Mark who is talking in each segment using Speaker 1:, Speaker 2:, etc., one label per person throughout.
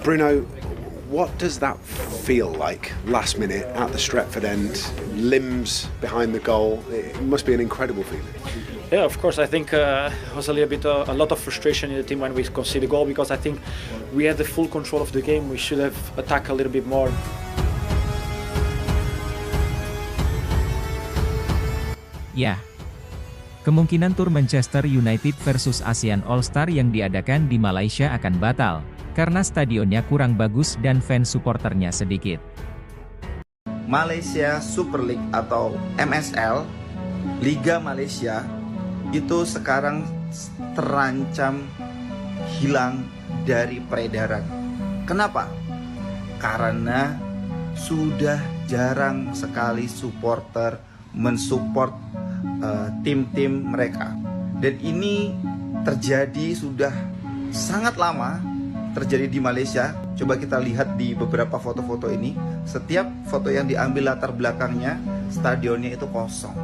Speaker 1: Bruno, what does that feel like last minute at the Stretford end, limbs behind the goal? It must be an incredible feeling.
Speaker 2: Yeah, of course. I think was a little bit a lot of frustration in the team when we conceded the goal, because I think we had the full control of the game. We should have attacked a little bit more.
Speaker 3: Ya, kemungkinan tur Manchester United versus ASEAN All-Star yang diadakan di Malaysia akan batal, karena stadionnya kurang bagus dan fans supporternya sedikit.
Speaker 4: Malaysia Super League atau MSL, Liga Malaysia, itu sekarang terancam hilang dari peredaran. Kenapa? Karena sudah jarang sekali supporter mensupport tim-tim mereka. Dan ini terjadi sudah sangat lama terjadi di Malaysia. Coba kita lihat di beberapa foto-foto ini. Setiap foto yang diambil latar belakangnya, stadionnya itu kosong.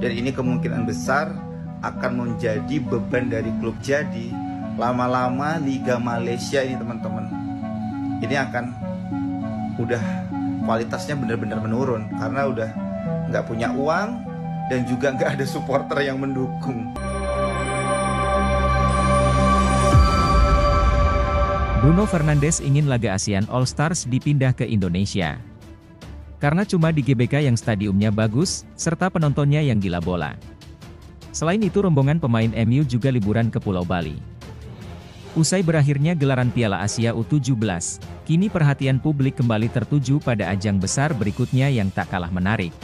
Speaker 4: Dan ini kemungkinan besar akan menjadi beban dari klub. Jadi lama-lama Liga Malaysia ini teman-teman, ini akan udah kualitasnya benar-benar menurun, karena udah nggak punya uang dan juga nggak ada supporter yang mendukung.
Speaker 3: Bruno Fernandes ingin laga ASEAN All-Stars dipindah ke Indonesia. Karena cuma di GBK yang stadiumnya bagus, serta penontonnya yang gila bola. Selain itu rombongan pemain MU juga liburan ke Pulau Bali. Usai berakhirnya gelaran Piala Asia U17, kini perhatian publik kembali tertuju pada ajang besar berikutnya yang tak kalah menarik.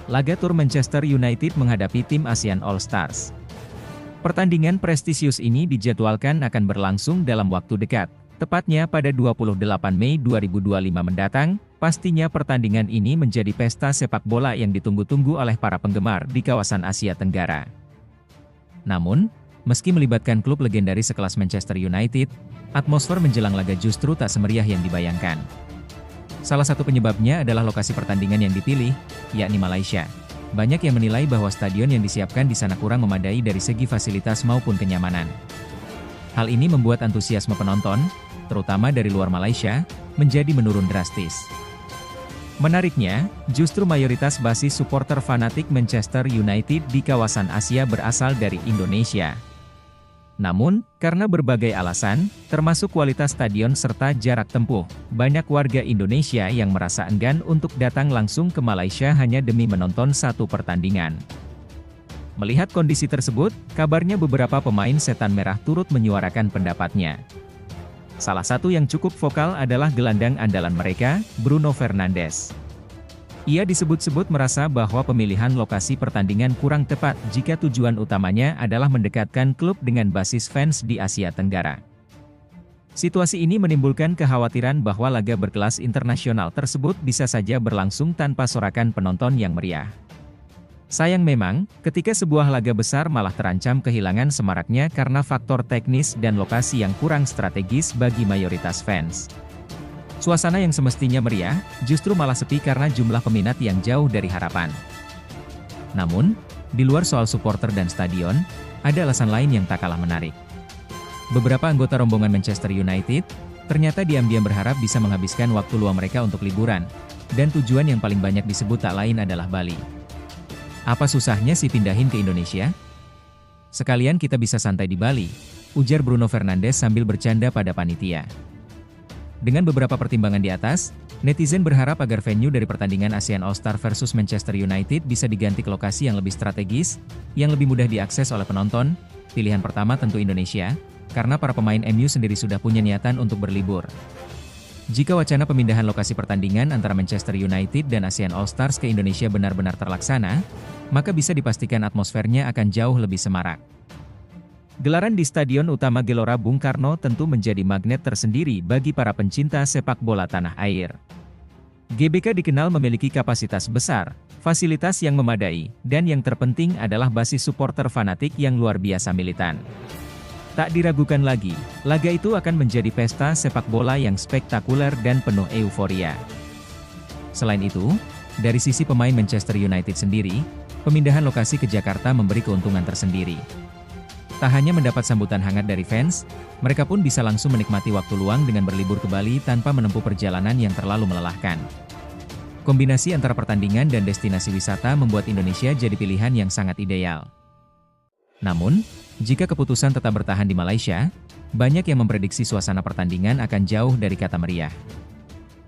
Speaker 3: Laga tur Manchester United menghadapi tim ASEAN All-Stars. Pertandingan prestisius ini dijadwalkan akan berlangsung dalam waktu dekat, tepatnya pada 28 Mei 2025 mendatang. Pastinya pertandingan ini menjadi pesta sepak bola yang ditunggu-tunggu oleh para penggemar di kawasan Asia Tenggara. Namun, meski melibatkan klub legendaris sekelas Manchester United, atmosfer menjelang laga justru tak semeriah yang dibayangkan. Salah satu penyebabnya adalah lokasi pertandingan yang dipilih, yakni Malaysia. Banyak yang menilai bahwa stadion yang disiapkan di sana kurang memadai dari segi fasilitas maupun kenyamanan. Hal ini membuat antusiasme penonton, terutama dari luar Malaysia, menjadi menurun drastis. Menariknya, justru mayoritas basis supporter fanatik Manchester United di kawasan Asia berasal dari Indonesia. Namun, karena berbagai alasan, termasuk kualitas stadion serta jarak tempuh, banyak warga Indonesia yang merasa enggan untuk datang langsung ke Malaysia hanya demi menonton satu pertandingan. Melihat kondisi tersebut, kabarnya beberapa pemain Setan Merah turut menyuarakan pendapatnya. Salah satu yang cukup vokal adalah gelandang andalan mereka, Bruno Fernandes. Ia disebut-sebut merasa bahwa pemilihan lokasi pertandingan kurang tepat jika tujuan utamanya adalah mendekatkan klub dengan basis fans di Asia Tenggara. Situasi ini menimbulkan kekhawatiran bahwa laga berkelas internasional tersebut bisa saja berlangsung tanpa sorakan penonton yang meriah. Sayang memang, ketika sebuah laga besar malah terancam kehilangan semaraknya karena faktor teknis dan lokasi yang kurang strategis bagi mayoritas fans. Suasana yang semestinya meriah, justru malah sepi karena jumlah peminat yang jauh dari harapan. Namun, di luar soal supporter dan stadion, ada alasan lain yang tak kalah menarik. Beberapa anggota rombongan Manchester United, ternyata diam-diam berharap bisa menghabiskan waktu luang mereka untuk liburan, dan tujuan yang paling banyak disebut tak lain adalah Bali. Apa susahnya sih pindahin ke Indonesia? Sekalian kita bisa santai di Bali, ujar Bruno Fernandes sambil bercanda pada panitia. Dengan beberapa pertimbangan di atas, netizen berharap agar venue dari pertandingan ASEAN All-Star versus Manchester United bisa diganti ke lokasi yang lebih strategis, yang lebih mudah diakses oleh penonton. Pilihan pertama tentu Indonesia, karena para pemain MU sendiri sudah punya niatan untuk berlibur. Jika wacana pemindahan lokasi pertandingan antara Manchester United dan ASEAN All-Stars ke Indonesia benar-benar terlaksana, maka bisa dipastikan atmosfernya akan jauh lebih semarak. Gelaran di Stadion Utama Gelora Bung Karno tentu menjadi magnet tersendiri bagi para pencinta sepak bola tanah air. GBK dikenal memiliki kapasitas besar, fasilitas yang memadai, dan yang terpenting adalah basis supporter fanatik yang luar biasa militan. Tak diragukan lagi, laga itu akan menjadi pesta sepak bola yang spektakuler dan penuh euforia. Selain itu, dari sisi pemain Manchester United sendiri, pemindahan lokasi ke Jakarta memberi keuntungan tersendiri. Tak hanya mendapat sambutan hangat dari fans, mereka pun bisa langsung menikmati waktu luang dengan berlibur ke Bali tanpa menempuh perjalanan yang terlalu melelahkan. Kombinasi antara pertandingan dan destinasi wisata membuat Indonesia jadi pilihan yang sangat ideal. Namun, jika keputusan tetap bertahan di Malaysia, banyak yang memprediksi suasana pertandingan akan jauh dari kata meriah.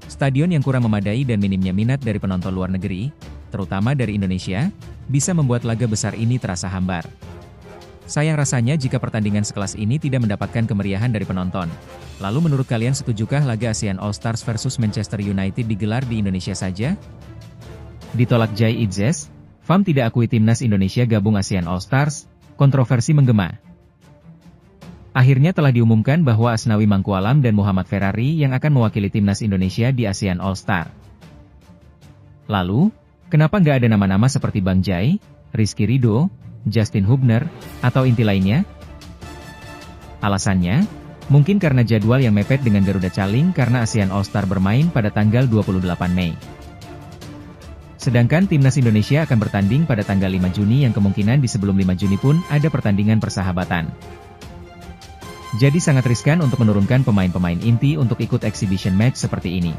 Speaker 3: Stadion yang kurang memadai dan minimnya minat dari penonton luar negeri, terutama dari Indonesia, bisa membuat laga besar ini terasa hambar. Sayang rasanya jika pertandingan sekelas ini tidak mendapatkan kemeriahan dari penonton. Lalu menurut kalian setujukah laga ASEAN All Stars versus Manchester United digelar di Indonesia saja? Ditolak Jai Idzes, FAM tidak akui timnas Indonesia gabung ASEAN All Stars, kontroversi menggema. Akhirnya telah diumumkan bahwa Asnawi Mangkualam dan Muhammad Ferrari yang akan mewakili timnas Indonesia di ASEAN All Star. Lalu, kenapa nggak ada nama-nama seperti Bang Jai, Rizky Ridho, Justin Hubner, atau inti lainnya? Alasannya, mungkin karena jadwal yang mepet dengan Garuda Caling karena ASEAN All Star bermain pada tanggal 28 Mei. Sedangkan timnas Indonesia akan bertanding pada tanggal 5 Juni yang kemungkinan di sebelum 5 Juni pun ada pertandingan persahabatan. Jadi sangat riskan untuk menurunkan pemain-pemain inti untuk ikut exhibition match seperti ini.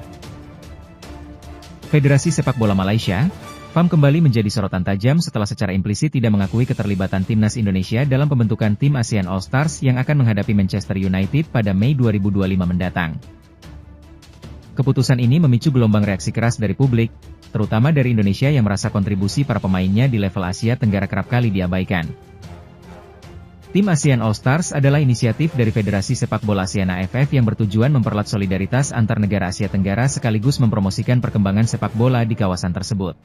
Speaker 3: Federasi Sepak Bola Malaysia, FAM kembali menjadi sorotan tajam setelah secara implisit tidak mengakui keterlibatan timnas Indonesia dalam pembentukan tim ASEAN All Stars yang akan menghadapi Manchester United pada Mei 2025 mendatang. Keputusan ini memicu gelombang reaksi keras dari publik, terutama dari Indonesia yang merasa kontribusi para pemainnya di level Asia Tenggara kerap kali diabaikan. Tim ASEAN All Stars adalah inisiatif dari Federasi Sepak Bola ASEAN AFF yang bertujuan mempererat solidaritas antar negara Asia Tenggara sekaligus mempromosikan perkembangan sepak bola di kawasan tersebut.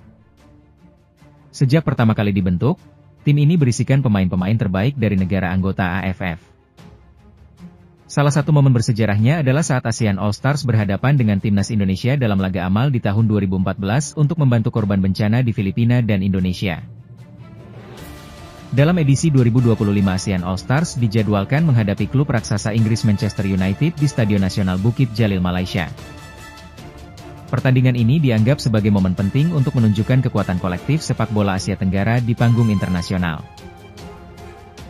Speaker 3: Sejak pertama kali dibentuk, tim ini berisikan pemain-pemain terbaik dari negara anggota AFF. Salah satu momen bersejarahnya adalah saat ASEAN All Stars berhadapan dengan timnas Indonesia dalam laga amal di tahun 2014 untuk membantu korban bencana di Filipina dan Indonesia. Dalam edisi 2025 ASEAN All Stars dijadwalkan menghadapi klub raksasa Inggris Manchester United di Stadion Nasional Bukit Jalil, Malaysia. Pertandingan ini dianggap sebagai momen penting untuk menunjukkan kekuatan kolektif sepak bola Asia Tenggara di panggung internasional.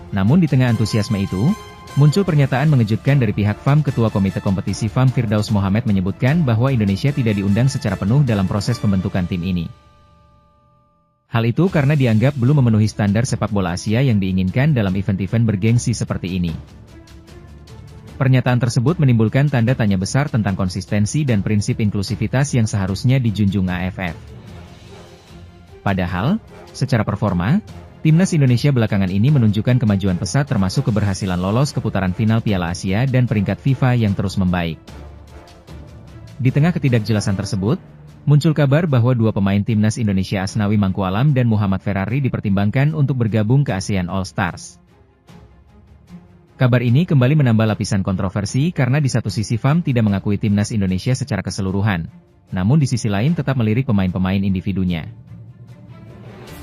Speaker 3: Namun di tengah antusiasme itu, muncul pernyataan mengejutkan dari pihak FAM. Ketua Komite Kompetisi FAM Firdaus Mohamed menyebutkan bahwa Indonesia tidak diundang secara penuh dalam proses pembentukan tim ini. Hal itu karena dianggap belum memenuhi standar sepak bola Asia yang diinginkan dalam event-event bergengsi seperti ini. Pernyataan tersebut menimbulkan tanda tanya besar tentang konsistensi dan prinsip inklusivitas yang seharusnya dijunjung AFF. Padahal, secara performa, timnas Indonesia belakangan ini menunjukkan kemajuan pesat termasuk keberhasilan lolos ke putaran final Piala Asia dan peringkat FIFA yang terus membaik. Di tengah ketidakjelasan tersebut, muncul kabar bahwa dua pemain timnas Indonesia Asnawi Mangkualam dan Muhammad Ferrari dipertimbangkan untuk bergabung ke ASEAN All Stars. Kabar ini kembali menambah lapisan kontroversi karena di satu sisi FAM tidak mengakui timnas Indonesia secara keseluruhan, namun di sisi lain tetap melirik pemain-pemain individunya.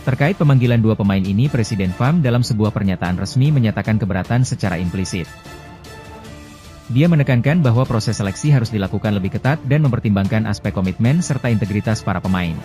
Speaker 3: Terkait pemanggilan dua pemain ini, Presiden FAM dalam sebuah pernyataan resmi menyatakan keberatan secara implisit. Dia menekankan bahwa proses seleksi harus dilakukan lebih ketat dan mempertimbangkan aspek komitmen serta integritas para pemain.